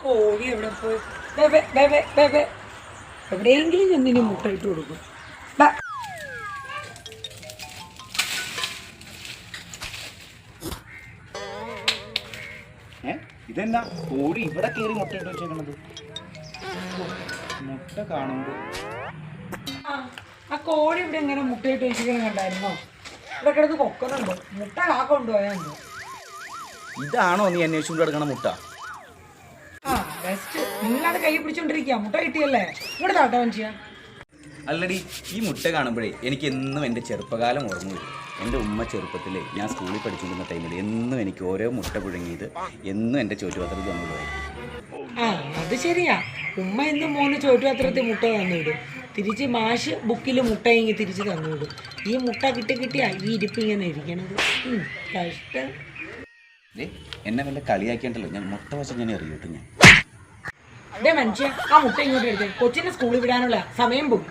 കോഴി എവിടെ പോയി? എവിടെയെങ്കിലും ചെന്നിനി മുട്ട ഇട്ട് കൊടുക്കും. ഇതെന്നാ കോഴി ഇവിടെ കയറി മുട്ട ഇട്ട് വെച്ചേക്കണത്? മുട്ട കാണുമ്പോ ആ കോഴി ഇവിടെ എങ്ങനെ മുട്ടയിട്ട് വെച്ചിരിക്കണം കണ്ടായിരുന്നോ? ഇവിടെ കിടന്ന് കൊക്കുന്നുണ്ട്. മുട്ട കാക്ക കൊണ്ടുപോയാണ്ട്. ഇതാണോ നീ അന്വേഷിച്ചുകൊണ്ട് കിടക്കണ മുട്ട? ആ ബെസ്റ്റ്. നിങ്ങളത് കൈ പിടിച്ചോണ്ടിരിക്കുക. മുട്ട കിട്ടിയല്ലേ? ഇവിടെ താട്ടോ ചെയ്യാം. അല്ലടി, ഈ മുട്ട കാണുമ്പോഴേ എനിക്ക് എന്നും എൻ്റെ ചെറുപ്പകാലം ഓർമ്മ വരും. എൻ്റെ ഉമ്മ ചെറുപ്പത്തിൽ ഞാൻ സ്കൂളിൽ പഠിച്ചുകൊണ്ടിരുന്ന ടൈമിൽ എന്നും എനിക്ക് ഓരോ മുട്ട പുഴുങ്ങിയത് എന്നും എൻ്റെ ചോറ്റുപാത്രത്തിൽ തന്നുകൊണ്ടുപോയി. ആ അത് ശരിയാ. ഉമ്മ എന്നും മോന് ചോറ്റുപാത്രത്തിൽ മുട്ട തന്നുവിടും. തിരിച്ച് മാഷ് ബുക്കിൽ മുട്ടയെങ്കിൽ തിരിച്ച് തന്നുവിടും. ഈ മുട്ട കിട്ടിയാ ഈ ഇരിപ്പ് ഇങ്ങനെ ഇരിക്കണത്. കഷ്ടം. എന്നെ വല്ല കളിയാക്കിയണ്ടല്ലോ, ഞാൻ മുട്ട വശം ഞാൻ എറിയൂട്ടും. ഞാൻ അതേ മനുഷ്യ, ആ മുട്ട ഇങ്ങോട്ട് എടുത്തേ. കൊച്ചിനെ സ്കൂളിൽ വിടാനുള്ള സമയം പോകും.